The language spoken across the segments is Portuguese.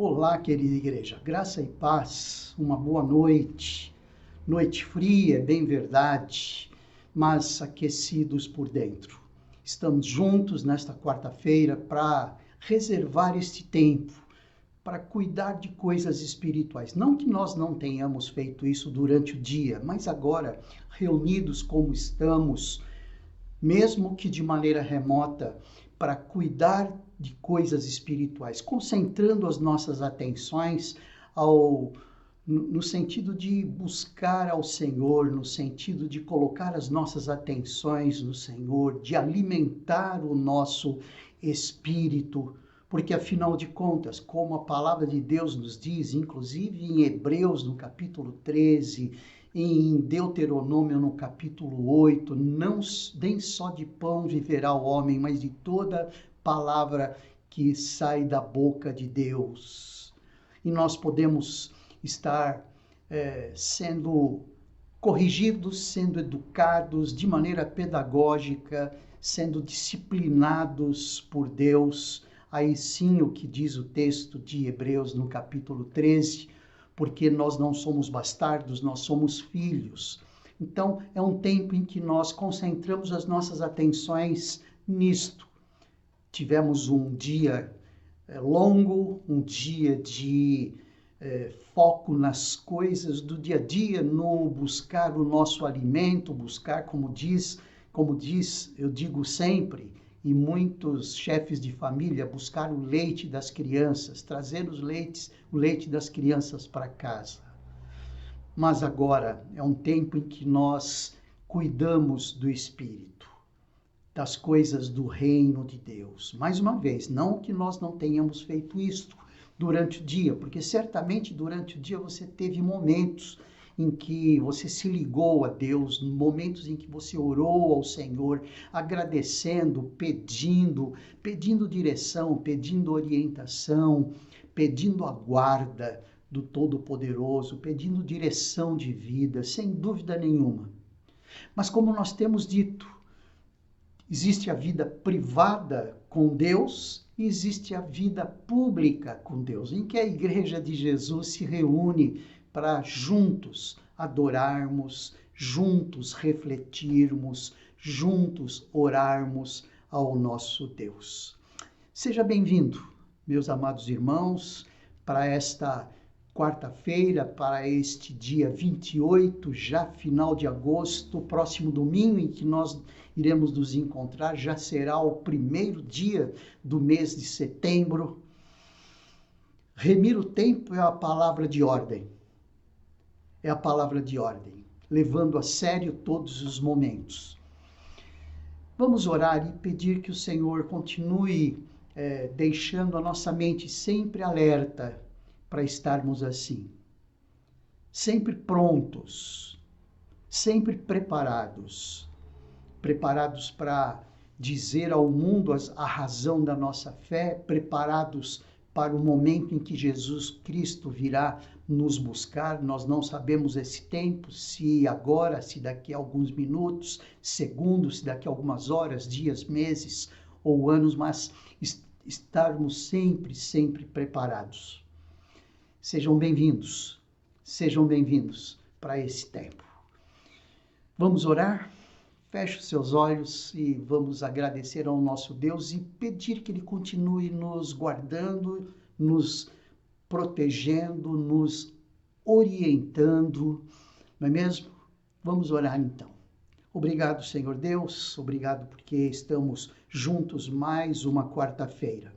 Olá, querida igreja, graça e paz, uma boa noite. Noite fria, é bem verdade, mas aquecidos por dentro. Estamos juntos nesta quarta-feira para reservar este tempo, para cuidar de coisas espirituais. Não que nós não tenhamos feito isso durante o dia, mas agora, reunidos como estamos, mesmo que de maneira remota, para cuidar de coisas espirituais, concentrando as nossas atenções no sentido de buscar ao Senhor, no sentido de colocar as nossas atenções no Senhor, de alimentar o nosso espírito, porque afinal de contas, como a palavra de Deus nos diz, inclusive em Hebreus, no capítulo 13, em Deuteronômio, no capítulo 8, não nem só de pão viverá o homem, mas de toda palavra que sai da boca de Deus. E nós podemos estar sendo corrigidos, sendo educados de maneira pedagógica, sendo disciplinados por Deus. Aí sim o que diz o texto de Hebreus no capítulo 13, porque nós não somos bastardos, nós somos filhos. Então, é um tempo em que nós concentramos as nossas atenções nisto. Tivemos um dia longo, um dia de foco nas coisas do dia a dia, no buscar o nosso alimento, buscar, como diz, eu digo sempre, e muitos chefes de família, buscar o leite das crianças, trazer o leite das crianças para casa. Mas agora é um tempo em que nós cuidamos do Espírito, das coisas do reino de Deus. Mais uma vez, não que nós não tenhamos feito isto durante o dia, porque certamente durante o dia você teve momentos em que você se ligou a Deus, momentos em que você orou ao Senhor, agradecendo, pedindo direção, pedindo orientação, pedindo a guarda do Todo-Poderoso, pedindo direção de vida, sem dúvida nenhuma. Mas como nós temos dito, existe a vida privada com Deus e existe a vida pública com Deus, em que a Igreja de Jesus se reúne para juntos adorarmos, juntos refletirmos, juntos orarmos ao nosso Deus. Seja bem-vindo, meus amados irmãos, para esta quarta-feira, para este dia 28, já final de agosto, próximo domingo em que nós iremos nos encontrar, já será o primeiro dia do mês de setembro. Remir o tempo é a palavra de ordem. É a palavra de ordem, levando a sério todos os momentos. Vamos orar e pedir que o Senhor continue deixando a nossa mente sempre alerta para estarmos assim, sempre prontos, sempre preparados para dizer ao mundo a razão da nossa fé, preparados para o momento em que Jesus Cristo virá nos buscar. Nós não sabemos esse tempo, se agora, se daqui a alguns minutos, segundos, se daqui a algumas horas, dias, meses ou anos, mas estarmos sempre preparados. Sejam bem-vindos para esse tempo. Vamos orar? Feche os seus olhos e vamos agradecer ao nosso Deus e pedir que Ele continue nos guardando, nos protegendo, nos orientando, não é mesmo? Vamos orar então. Obrigado, Senhor Deus, obrigado porque estamos juntos mais uma quarta-feira.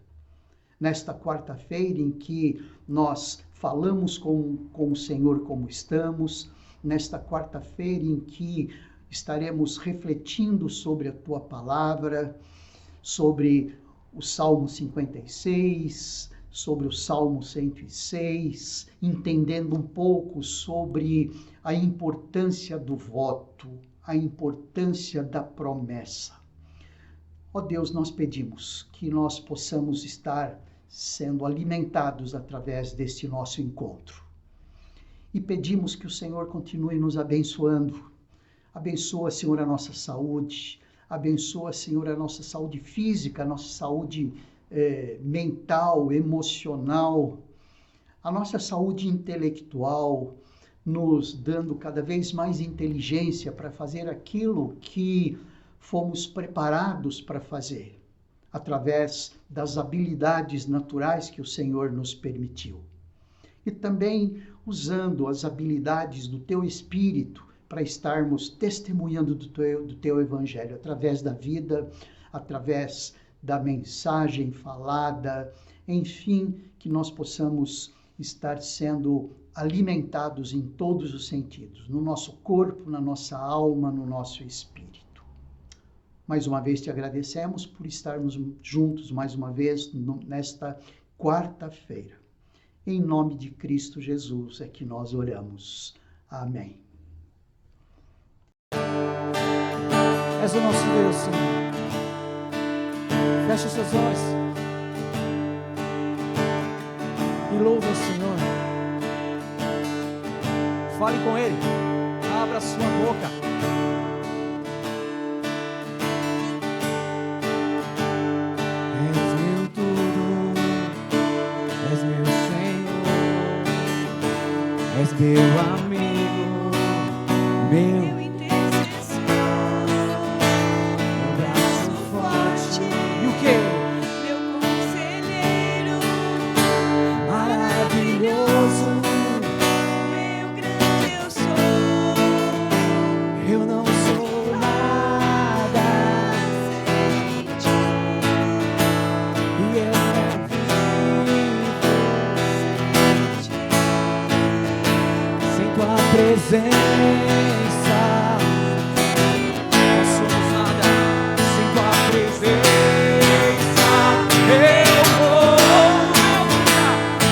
Nesta quarta-feira em que nós falamos com o Senhor como estamos, nesta quarta-feira em que estaremos refletindo sobre a Tua Palavra, sobre o Salmo 56, sobre o Salmo 106, entendendo um pouco sobre a importância do voto, a importância da promessa. Ó Deus, nós pedimos que nós possamos estar sendo alimentados através deste nosso encontro. E pedimos que o Senhor continue nos abençoando. Abençoa, Senhor, a nossa saúde. Abençoa, Senhor, a nossa saúde física, a nossa saúde mental, emocional. a nossa saúde intelectual, nos dando cada vez mais inteligência para fazer aquilo que fomos preparados para fazer, através das habilidades naturais que o Senhor nos permitiu. E também usando as habilidades do teu Espírito para estarmos testemunhando do teu Evangelho, através da vida, através da mensagem falada, enfim, que nós possamos estar sendo alimentados em todos os sentidos, no nosso corpo, na nossa alma, no nosso espírito. Mais uma vez te agradecemos por estarmos juntos mais uma vez nesta quarta-feira. Em nome de Cristo Jesus é que nós oramos. Amém. És o nosso Deus, Senhor. Feche os seus olhos e louve o Senhor. Fale com Ele. Abra sua boca. És meu tudo, és meu Senhor, és meu amigo, meu intercessor, meu braço forte. E o quê? Meu conselheiro, maravilhoso. Eu não sou nada e eu não vivo sem tua presença. Não somos nada sem tua presença. Eu vou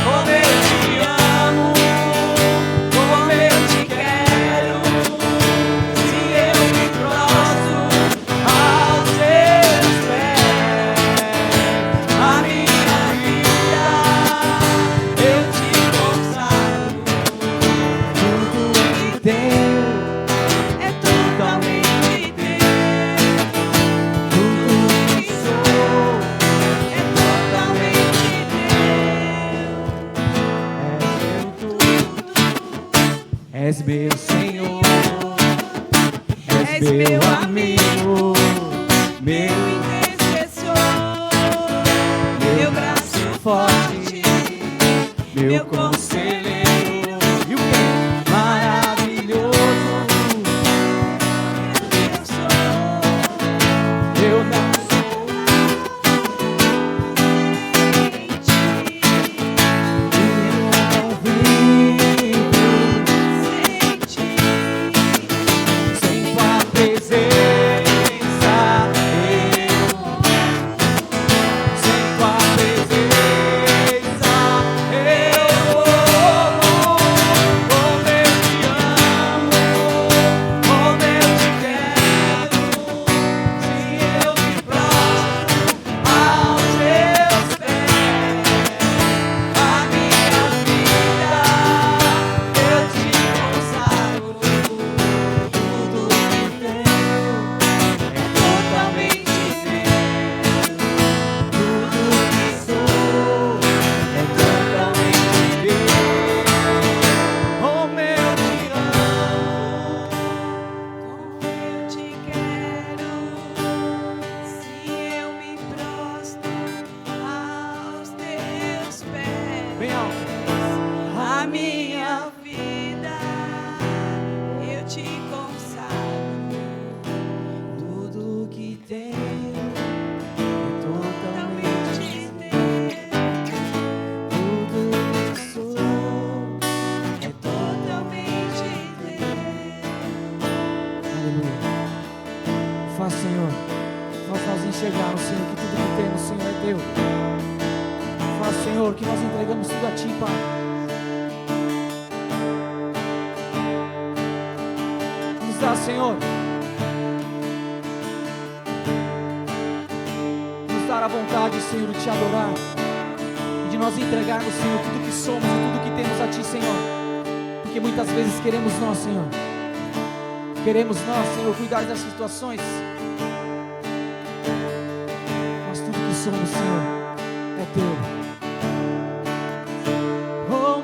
como eu te amo, como eu te quero. És meu Senhor, és meu amigo, meu intercessor, meu braço forte, meu conselheiro. E o que? Maravilhoso. Eu não sou sem tua presença. Sem tua presença eu vou como eu te amo, como eu te quero. Se eu me prostro aos teus pés, a minha vida eu te consagro. Tudo que tenho é totalmente teu. Tudo que sou é totalmente teu. Como eu te amo, como eu te quero. Se eu me prostro aos teus pés, bem alto. A minha vida eu te consagro. Tudo que tenho é totalmente teu. Tudo que sou é totalmente teu. Aleluia. Faz, Senhor, faz nós enxergarmos, Senhor, que tudo que temos, Senhor, é teu. Faz, Senhor, que nós entregamos tudo a ti, Pai. Nos dá, Senhor, nos dar a vontade, Senhor, de te adorar e de nós entregarmos, Senhor, tudo que somos e tudo que temos a ti, Senhor. Porque muitas vezes queremos nós, Senhor, cuidar das situações, mas tudo que somos, Senhor, é teu. Oh,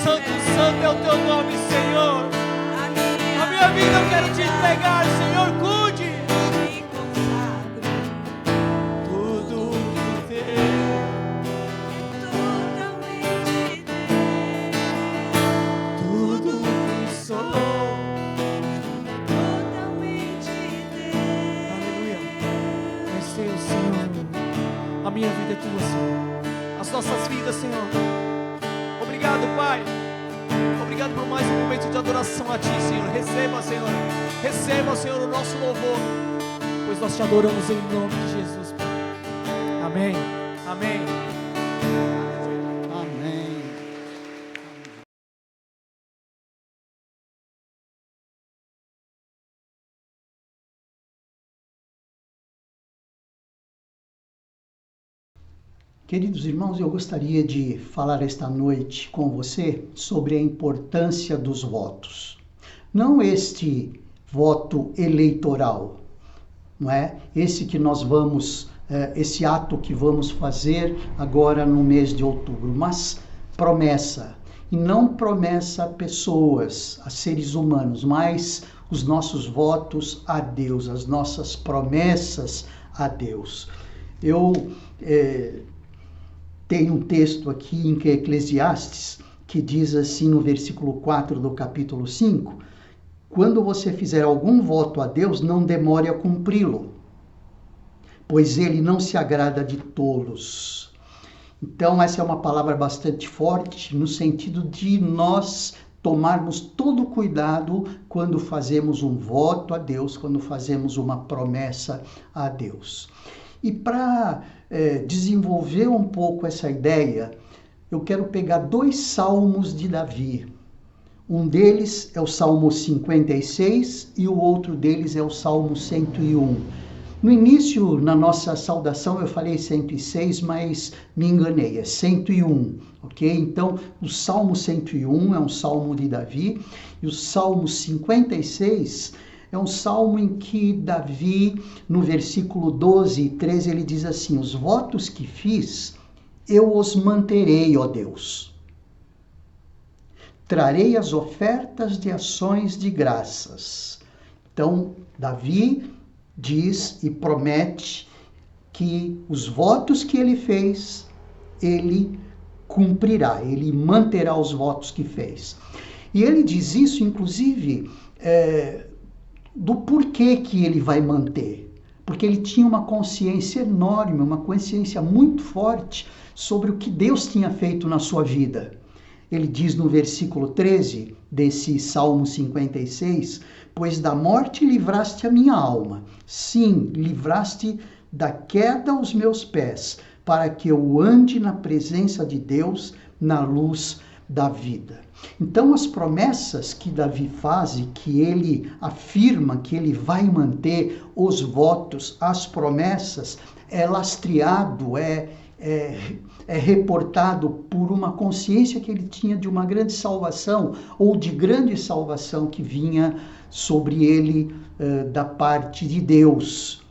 santo é o teu nome, Senhor. A minha vida eu quero te entregar, Senhor, cuide. Tudo que teu, totalmente teu, tudo que sou. totalmente teu. Aleluia. É seu, Senhor. A minha vida é tua, Senhor. As nossas vidas, Senhor. Obrigado, Pai. Obrigado por mais um momento de adoração a Ti, Senhor. Receba, Senhor. Receba, Senhor, o nosso louvor, pois nós te adoramos em nome de Jesus, Pai. Amém. Amém. Amém. Queridos irmãos, eu gostaria de falar esta noite com você sobre a importância dos votos. Não este voto eleitoral, não é? Esse que nós vamos, esse ato que vamos fazer agora no mês de outubro, mas promessa. E não promessa a pessoas, a seres humanos, mas os nossos votos a Deus, as nossas promessas a Deus. Eu tenho um texto aqui em Eclesiastes que diz assim no versículo 4 do capítulo 5: quando você fizer algum voto a Deus, não demore a cumpri-lo, pois ele não se agrada de tolos. Então essa é uma palavra bastante forte no sentido de nós tomarmos todo o cuidado quando fazemos um voto a Deus, quando fazemos uma promessa a Deus. E para desenvolver um pouco essa ideia, eu quero pegar 2 salmos de Davi. Um deles é o Salmo 56 e o outro deles é o Salmo 101. No início, na nossa saudação, eu falei 106, mas me enganei, é 101, ok? Então, o Salmo 101 é um salmo de Davi e o Salmo 56 é um salmo em que Davi, no versículo 12 e 13, ele diz assim: os votos que fiz, eu os manterei, ó Deus. Trarei as ofertas de ações de graças. Então, Davi diz e promete que os votos que ele fez, ele cumprirá, ele manterá os votos que fez. E ele diz isso, inclusive, do porquê que ele vai manter. Porque ele tinha uma consciência enorme, uma consciência muito forte sobre o que Deus tinha feito na sua vida. Ele diz no versículo 13 desse Salmo 56, pois da morte livraste a minha alma, sim, livraste da queda os meus pés, para que eu ande na presença de Deus, na luz da vida. Então as promessas que Davi faz e que ele afirma que ele vai manter, os votos, as promessas, é lastreado, é reportado por uma consciência que ele tinha de uma grande salvação, ou de grande salvação que vinha sobre ele da parte de Deus.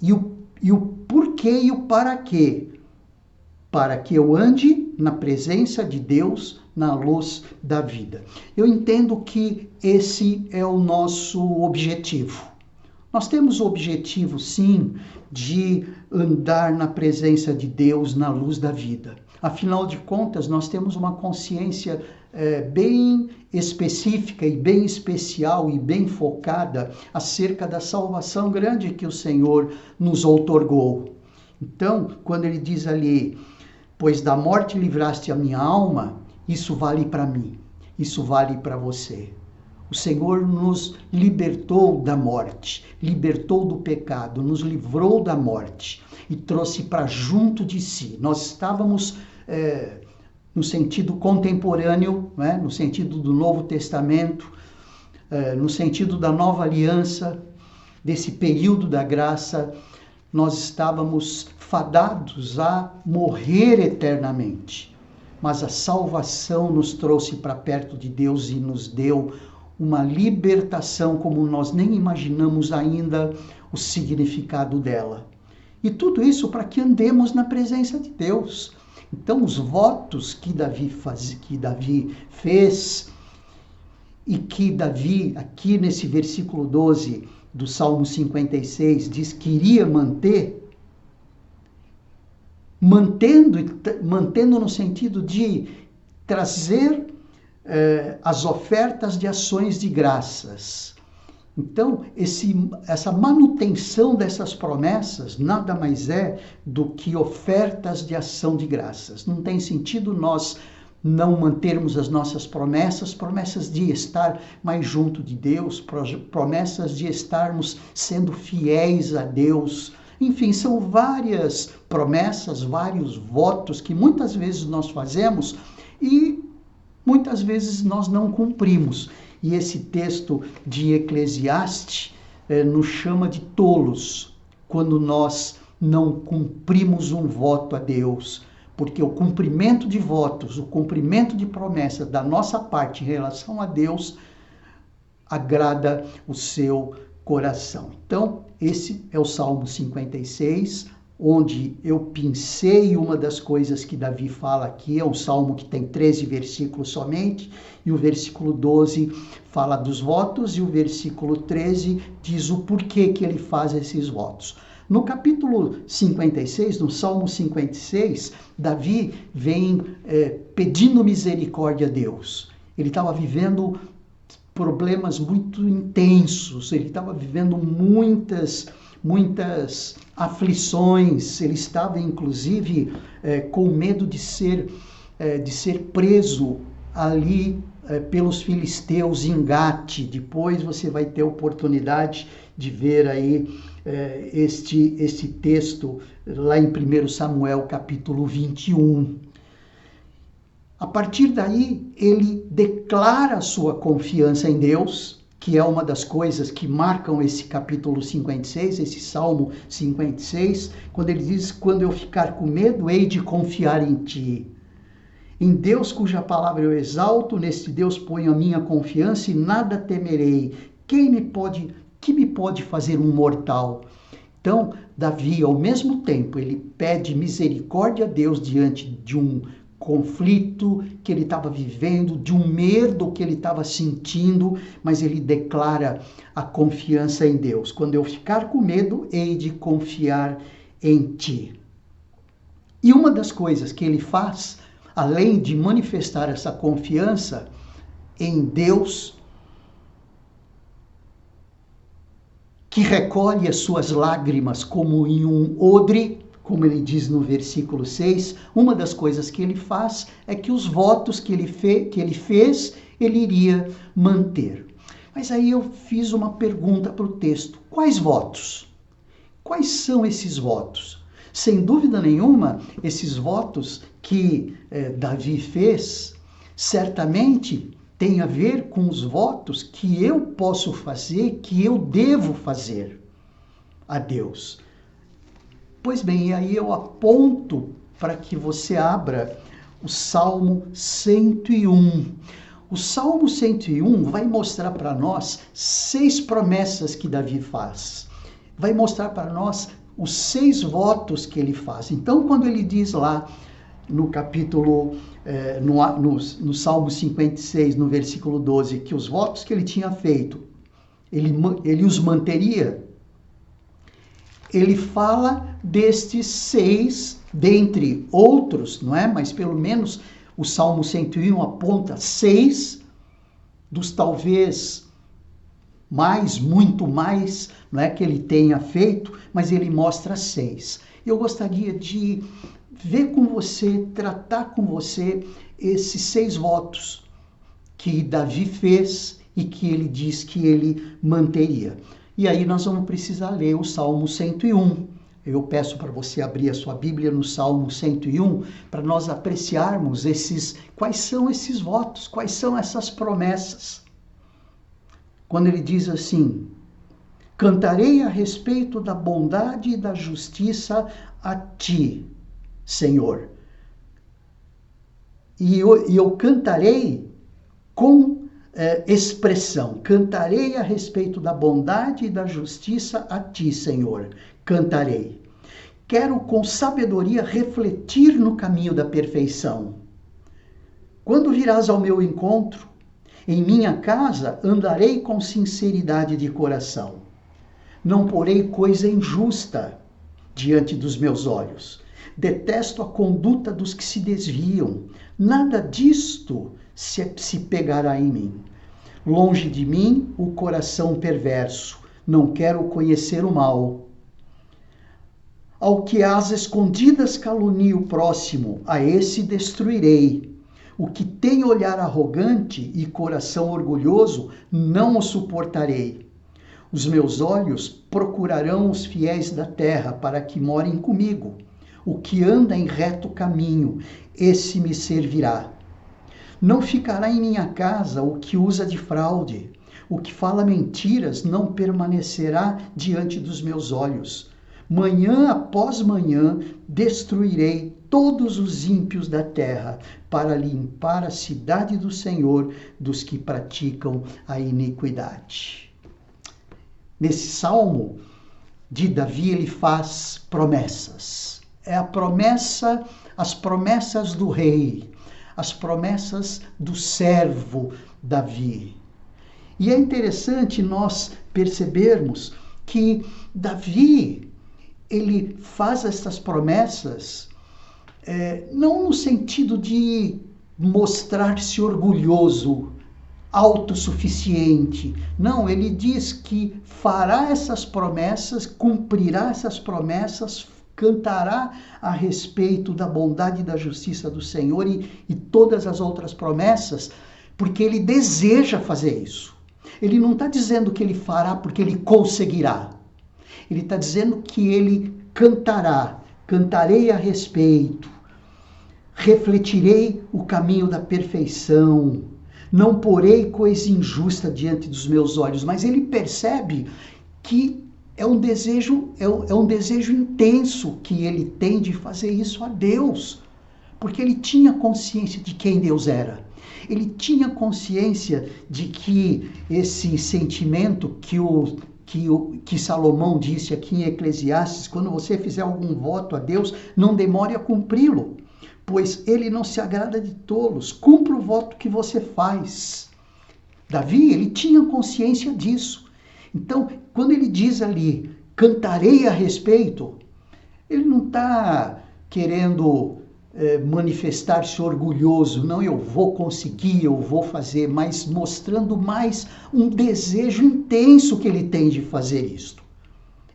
E o porquê e o para quê? Para que eu ande na presença de Deus, na luz da vida. Eu entendo que esse é o nosso objetivo. Nós temos o objetivo, sim, de andar na presença de Deus, na luz da vida. Afinal de contas, nós temos uma consciência bem específica e bem especial e bem focada acerca da salvação grande que o Senhor nos outorgou. Então, quando ele diz ali, pois da morte livraste a minha alma, isso vale para mim, isso vale para você. O Senhor nos libertou da morte, libertou do pecado, nos livrou da morte e trouxe para junto de si. Nós estávamos no sentido contemporâneo, né? No sentido do Novo Testamento, no sentido da nova aliança, desse período da graça, nós estávamos fadados a morrer eternamente. Mas a salvação nos trouxe para perto de Deus e nos deu uma libertação como nós nem imaginamos ainda o significado dela. E tudo isso para que andemos na presença de Deus, Então, os votos que Davi fez e que Davi, aqui nesse versículo 12 do Salmo 56, diz que iria mantendo no sentido de trazer as ofertas de ações de graças. Então, essa manutenção dessas promessas nada mais é do que ofertas de ação de graças. Não tem sentido nós não mantermos as nossas promessas de estar mais junto de Deus, promessas de estarmos sendo fiéis a Deus. Enfim, são várias promessas, vários votos que muitas vezes nós fazemos e muitas vezes nós não cumprimos. E esse texto de Eclesiastes nos chama de tolos quando nós não cumprimos um voto a Deus. Porque o cumprimento de votos, o cumprimento de promessas da nossa parte em relação a Deus agrada o seu coração. Então, esse é o Salmo 56, onde eu pincei uma das coisas que Davi fala aqui. É um salmo que tem 13 versículos somente, e o versículo 12 fala dos votos, e o versículo 13 diz o porquê que ele faz esses votos. No capítulo 56, no Salmo 56, Davi vem pedindo misericórdia a Deus. Ele estava vivendo problemas muito intensos, ele estava vivendo muitas aflições, ele estava inclusive com medo de ser preso ali pelos filisteus em Gate. Depois você vai ter oportunidade de ver aí este texto lá em 1 Samuel capítulo 21. A partir daí, ele declara a sua confiança em Deus, que é uma das coisas que marcam esse capítulo 56, esse Salmo 56, quando ele diz: quando eu ficar com medo, hei de confiar em ti. Em Deus cuja palavra eu exalto, neste Deus ponho a minha confiança e nada temerei. Que me pode fazer um mortal? Então, Davi, ao mesmo tempo, ele pede misericórdia a Deus diante de um conflito que ele estava vivendo, de um medo que ele estava sentindo, mas ele declara a confiança em Deus. Quando eu ficar com medo, hei de confiar em ti. E uma das coisas que ele faz, além de manifestar essa confiança em Deus, que recolhe as suas lágrimas como em um odre, como ele diz no versículo 6, uma das coisas que ele faz é que os votos que ele fez, ele iria manter. Mas aí eu fiz uma pergunta para o texto: quais votos? Quais são esses votos? Sem dúvida nenhuma, esses votos que Davi fez, certamente tem a ver com os votos que eu posso fazer, que eu devo fazer a Deus. Pois bem, e aí eu aponto para que você abra o Salmo 101. O Salmo 101 vai mostrar para nós 6 promessas que Davi faz. Vai mostrar para nós os 6 votos que ele faz. Então, quando ele diz lá no capítulo, no Salmo 56, no versículo 12, que os votos que ele tinha feito, ele os manteria, ele fala destes 6, dentre outros, não é? Mas pelo menos o Salmo 101 aponta 6 dos talvez muito mais, não é, que ele tenha feito, mas ele mostra 6. Eu gostaria de ver com você, tratar com você esses 6 votos que Davi fez e que ele diz que ele manteria. E aí nós vamos precisar ler o Salmo 101. Eu peço para você abrir a sua Bíblia no Salmo 101, para nós apreciarmos quais são esses votos, quais são essas promessas. Quando ele diz assim: cantarei a respeito da bondade e da justiça a ti, Senhor. E eu cantarei com expressão. Cantarei a respeito da bondade e da justiça a ti, Senhor. Cantarei. quero com sabedoria refletir no caminho da perfeição. Quando virás ao meu encontro, em minha casa andarei com sinceridade de coração. Não porei coisa injusta diante dos meus olhos. Detesto a conduta dos que se desviam. Nada disto se pegará em mim. Longe de mim o coração perverso. Não quero conhecer o mal. Ao que às escondidas calunie o próximo, a esse destruirei. O que tem olhar arrogante e coração orgulhoso, não o suportarei. Os meus olhos procurarão os fiéis da terra para que morem comigo. O que anda em reto caminho, esse me servirá. Não ficará em minha casa o que usa de fraude. O que fala mentiras não permanecerá diante dos meus olhos. Manhã após manhã destruirei todos os ímpios da terra, para limpar a cidade do Senhor dos que praticam a iniquidade. Nesse salmo de Davi, ele faz promessas. É a promessa, as promessas do rei, as promessas do servo Davi. E é interessante nós percebermos que Davi, ele faz essas promessas não no sentido de mostrar-se orgulhoso, autossuficiente. Não, ele diz que fará essas promessas, cumprirá essas promessas, cantará a respeito da bondade e da justiça do Senhor e todas as outras promessas, porque ele deseja fazer isso. Ele não está dizendo que ele fará porque ele conseguirá. Ele está dizendo que ele cantarei a respeito, refletirei o caminho da perfeição, não porei coisa injusta diante dos meus olhos. Mas ele percebe que é um desejo intenso que ele tem de fazer isso a Deus, porque ele tinha consciência de quem Deus era. Ele tinha consciência de que esse sentimento que Salomão disse aqui em Eclesiastes, quando você fizer algum voto a Deus, não demore a cumpri-lo, pois ele não se agrada de tolos. Cumpra o voto que você faz. Davi, ele tinha consciência disso. Então, quando ele diz ali, cantarei a respeito, ele não está querendo manifestar-se orgulhoso, não, eu vou conseguir, eu vou fazer, mas mostrando mais um desejo intenso que ele tem de fazer isto.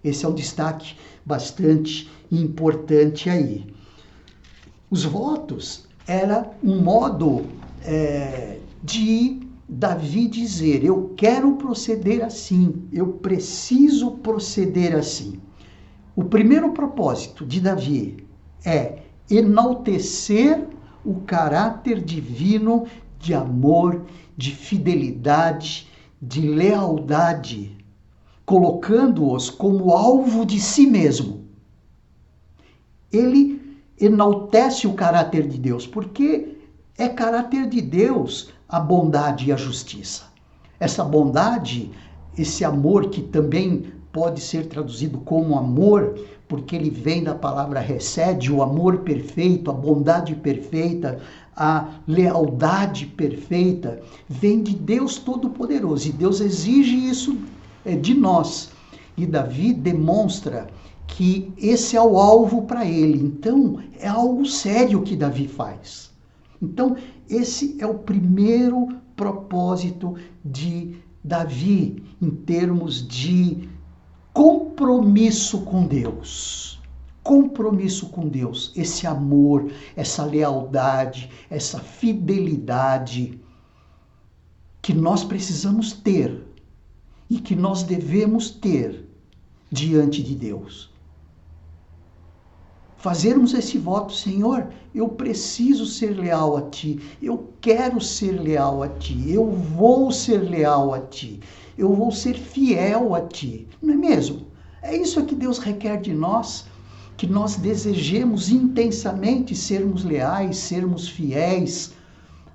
Esse é um destaque bastante importante aí. Os votos era um modo de Davi dizer, eu quero proceder assim, eu preciso proceder assim. O primeiro propósito de Davi é enaltecer o caráter divino de amor, de fidelidade, de lealdade, colocando-os como alvo de si mesmo. Ele enaltece o caráter de Deus, porque é caráter de Deus a bondade e a justiça. Essa bondade, esse amor que também pode ser traduzido como amor, porque ele vem da palavra hesed, o amor perfeito, a bondade perfeita, a lealdade perfeita, vem de Deus Todo-Poderoso. E Deus exige isso de nós. E Davi demonstra que esse é o alvo para ele. Então, é algo sério que Davi faz. Então, esse é o primeiro propósito de Davi, em termos de compromisso com Deus. Compromisso com Deus, esse amor, essa lealdade, essa fidelidade que nós precisamos ter e que nós devemos ter diante de Deus. Fazermos esse voto, Senhor, eu preciso ser leal a Ti, eu quero ser leal a Ti, eu vou ser leal a Ti, eu vou ser fiel a Ti, não é mesmo? É isso que Deus requer de nós, que nós desejemos intensamente sermos leais, sermos fiéis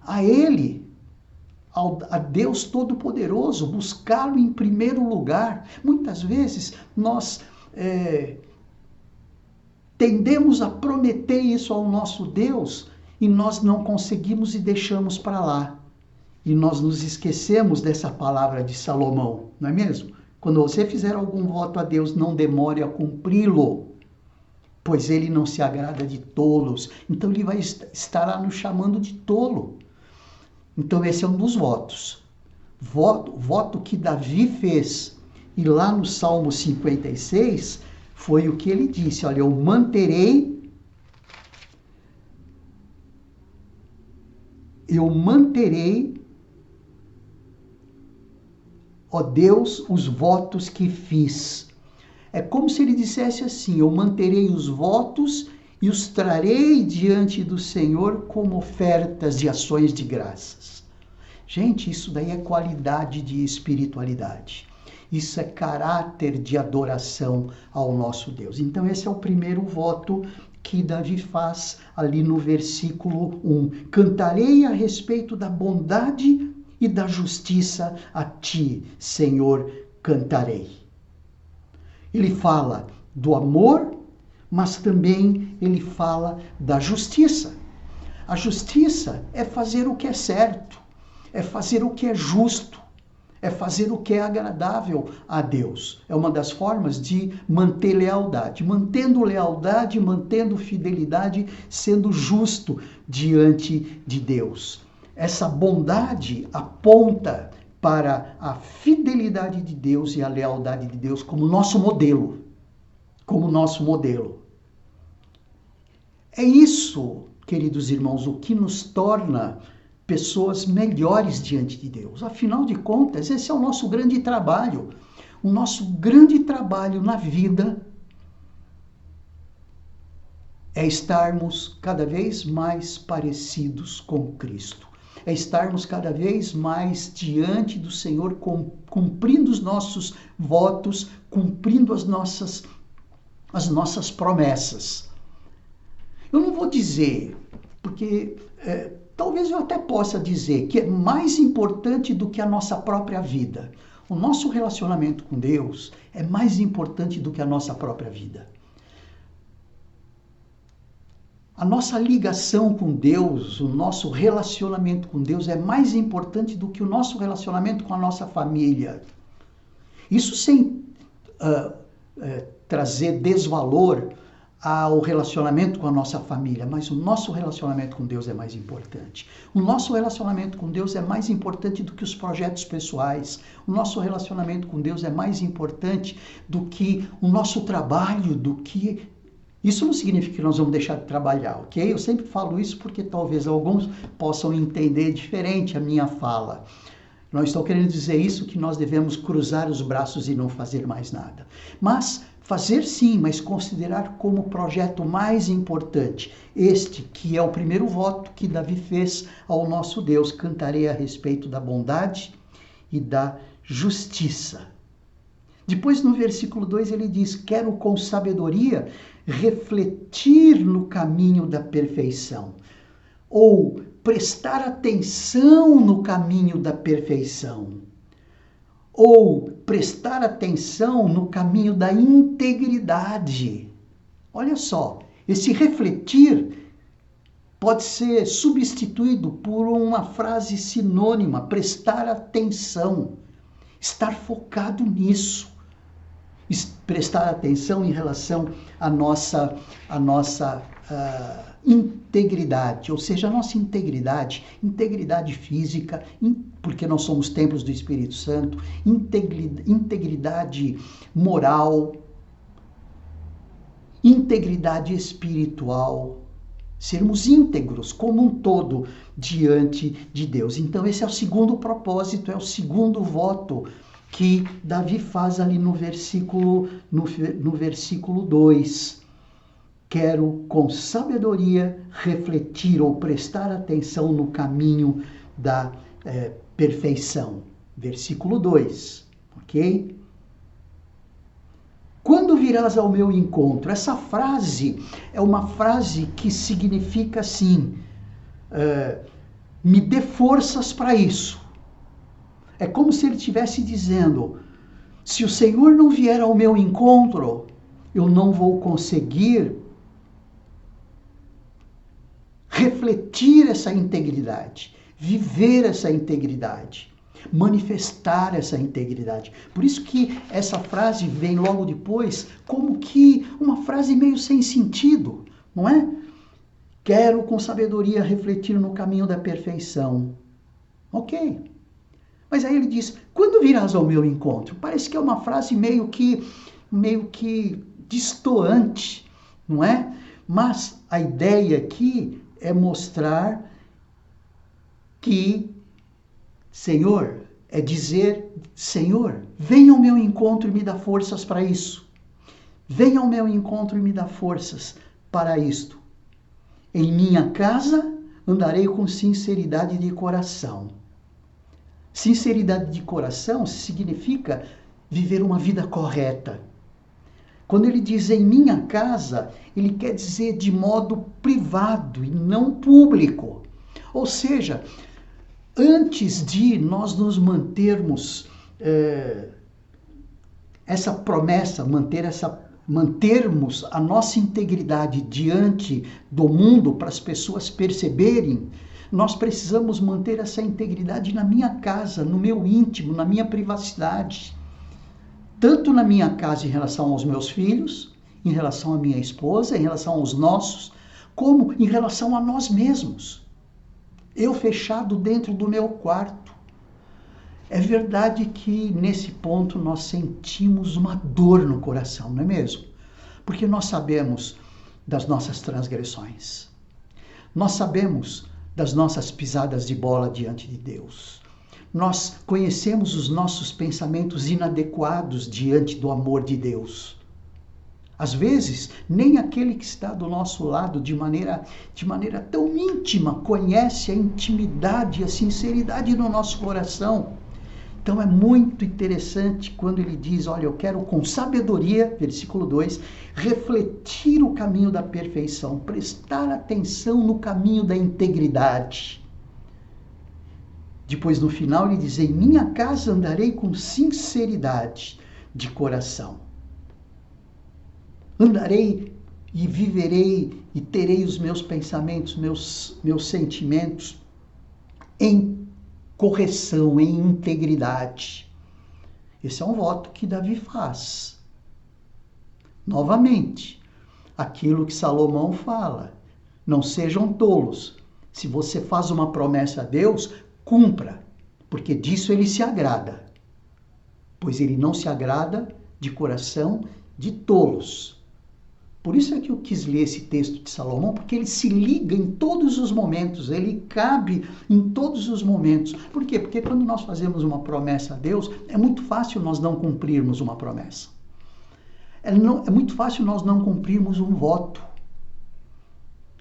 a Ele, a Deus Todo-Poderoso, buscá-lo em primeiro lugar. Muitas vezes nós tendemos a prometer isso ao nosso Deus e nós não conseguimos e deixamos para lá. E nós nos esquecemos dessa palavra de Salomão, não é mesmo? Quando você fizer algum voto a Deus, não demore a cumpri-lo, pois ele não se agrada de tolos. Então ele vai estar nos chamando de tolo. Então esse é um dos votos. Voto que Davi fez. E lá no Salmo 56, foi o que ele disse, olha, eu manterei, ó Deus, os votos que fiz. É como se ele dissesse assim, eu manterei os votos e os trarei diante do Senhor como ofertas de ações de graças. Gente, isso daí é qualidade de espiritualidade. Isso é caráter de adoração ao nosso Deus. Então esse é o primeiro voto que Davi faz ali no versículo 1. Cantarei a respeito da bondade e da justiça a ti, Senhor, cantarei. Ele fala do amor, mas também ele fala da justiça. A justiça é fazer o que é certo, é fazer o que é justo, é fazer o que é agradável a Deus. É uma das formas de manter lealdade. Mantendo lealdade, mantendo fidelidade, sendo justo diante de Deus. Essa bondade aponta para a fidelidade de Deus e a lealdade de Deus como nosso modelo. Como nosso modelo. É isso, queridos irmãos, o que nos torna pessoas melhores diante de Deus. Afinal de contas, esse é o nosso grande trabalho. O nosso grande trabalho na vida é estarmos cada vez mais parecidos com Cristo. É estarmos cada vez mais diante do Senhor, cumprindo os nossos votos, cumprindo as nossas promessas. Eu não vou dizer, porque talvez eu até possa dizer que é mais importante do que a nossa própria vida. O nosso relacionamento com Deus é mais importante do que a nossa própria vida. A nossa ligação com Deus, o nosso relacionamento com Deus é mais importante do que o nosso relacionamento com a nossa família. Isso sem trazer desvalor ao relacionamento com a nossa família, mas o nosso relacionamento com Deus é mais importante. O nosso relacionamento com Deus é mais importante do que os projetos pessoais. O nosso relacionamento com Deus é mais importante do que o nosso trabalho, do que... Isso não significa que nós vamos deixar de trabalhar, ok? Eu sempre falo isso porque talvez alguns possam entender diferente a minha fala. Não estou querendo dizer isso que nós devemos cruzar os braços e não fazer mais nada. Mas fazer sim, mas considerar como o projeto mais importante. Este que é o primeiro voto que Davi fez ao nosso Deus. Cantarei a respeito da bondade e da justiça. Depois no versículo 2 ele diz, quero com sabedoria refletir no caminho da perfeição. Ou prestar atenção no caminho da perfeição. Ou prestar atenção no caminho da integridade. Olha só, esse refletir pode ser substituído por uma frase sinônima, prestar atenção, estar focado nisso, prestar atenção em relação à nossa integridade, ou seja, a nossa integridade física, porque nós somos templos do Espírito Santo, integridade moral, integridade espiritual, sermos íntegros como um todo diante de Deus. Então esse é o segundo propósito, é o segundo voto que Davi faz ali no versículo 2. Quero com sabedoria refletir ou prestar atenção no caminho da perfeição. Versículo 2, ok? Quando virás ao meu encontro? Essa frase é uma frase que significa assim, me dê forças para isso. É como se ele estivesse dizendo, se o Senhor não vier ao meu encontro, eu não vou conseguir refletir essa integridade, viver essa integridade, manifestar essa integridade. Por isso que essa frase vem logo depois como que uma frase meio sem sentido, não é? Quero com sabedoria refletir no caminho da perfeição. Ok. Mas aí ele diz, quando virás ao meu encontro? Parece que é uma frase meio que destoante, não é? Mas a ideia aqui é mostrar que, Senhor, é dizer, Senhor, venha ao meu encontro e me dá forças para isso. Venha ao meu encontro e me dá forças para isto. Em minha casa andarei com sinceridade de coração. Sinceridade de coração significa viver uma vida correta. Quando ele diz em minha casa, ele quer dizer de modo privado e não público. Ou seja, antes de nós nos mantermos essa promessa, mantermos a nossa integridade diante do mundo para as pessoas perceberem, nós precisamos manter essa integridade na minha casa, no meu íntimo, na minha privacidade. Tanto na minha casa em relação aos meus filhos, em relação à minha esposa, em relação aos nossos, como em relação a nós mesmos. Eu fechado dentro do meu quarto. É verdade que nesse ponto nós sentimos uma dor no coração, não é mesmo? Porque nós sabemos das nossas transgressões. Nós sabemos das nossas pisadas de bola diante de Deus. Nós conhecemos os nossos pensamentos inadequados diante do amor de Deus. Às vezes, nem aquele que está do nosso lado de maneira tão íntima conhece a intimidade e a sinceridade no nosso coração. Então é muito interessante quando ele diz, olha, eu quero com sabedoria, versículo 2, refletir o caminho da perfeição, prestar atenção no caminho da integridade. Depois, no final, ele diz, em minha casa andarei com sinceridade de coração. Andarei e viverei e terei os meus pensamentos, meus sentimentos em correção, em integridade. Esse é um voto que Davi faz. Novamente, aquilo que Salomão fala, não sejam tolos. Se você faz uma promessa a Deus, cumpra, porque disso ele se agrada. Pois ele não se agrada de coração de tolos. Por isso é que eu quis ler esse texto de Salomão, porque ele se liga em todos os momentos, ele cabe em todos os momentos. Por quê? Porque quando nós fazemos uma promessa a Deus, é muito fácil nós não cumprirmos uma promessa. É muito fácil nós não cumprirmos um voto.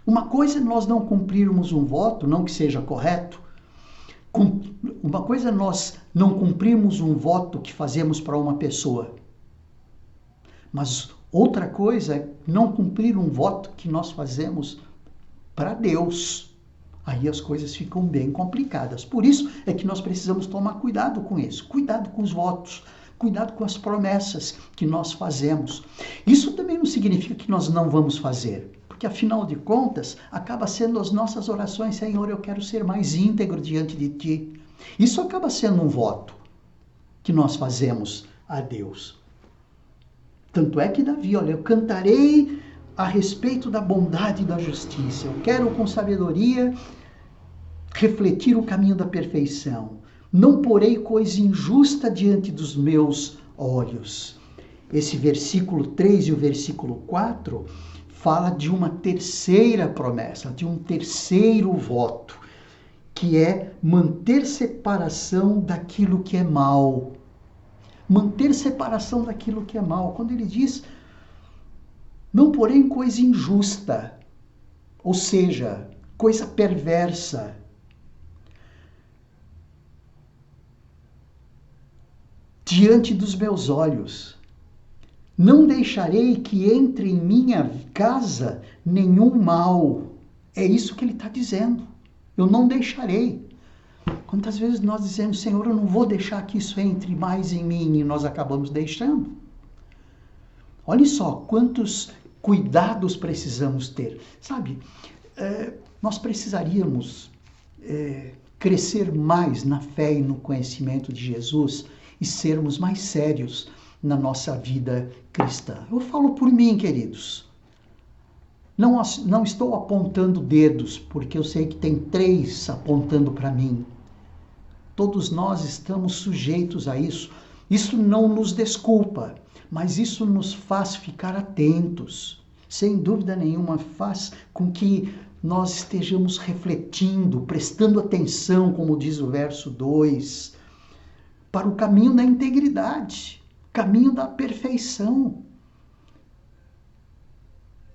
Uma coisa é nós não cumprirmos um voto, não que seja correto. Uma coisa é nós não cumprirmos um voto que fazemos para uma pessoa. Mas outra coisa é não cumprir um voto que nós fazemos para Deus. Aí as coisas ficam bem complicadas. Por isso é que nós precisamos tomar cuidado com isso. Cuidado com os votos. Cuidado com as promessas que nós fazemos. Isso também não significa que nós não vamos fazer. Porque afinal de contas, acaba sendo as nossas orações, Senhor, eu quero ser mais íntegro diante de Ti. Isso acaba sendo um voto que nós fazemos a Deus. Tanto é que Davi, olha, eu cantarei a respeito da bondade e da justiça. Eu quero com sabedoria refletir o caminho da perfeição. Não porei coisa injusta diante dos meus olhos. Esse versículo 3 e o versículo 4 fala de uma terceira promessa, de um terceiro voto, que é manter separação daquilo que é mal. Manter separação daquilo que é mal. Quando ele diz, não porém coisa injusta, ou seja, coisa perversa. Diante dos meus olhos. Não deixarei que entre em minha casa nenhum mal. É isso que ele está dizendo. Eu não deixarei. Quantas vezes nós dizemos, Senhor, eu não vou deixar que isso entre mais em mim, e nós acabamos deixando. Olha só, quantos cuidados precisamos ter. Sabe, nós precisaríamos crescer mais na fé e no conhecimento de Jesus e sermos mais sérios na nossa vida cristã. Eu falo por mim, queridos. Não estou apontando dedos, porque eu sei que tem 3 apontando para mim. Todos nós estamos sujeitos a isso. Isso não nos desculpa, mas isso nos faz ficar atentos. Sem dúvida nenhuma, faz com que nós estejamos refletindo, prestando atenção, como diz o verso 2, para o caminho da integridade, caminho da perfeição.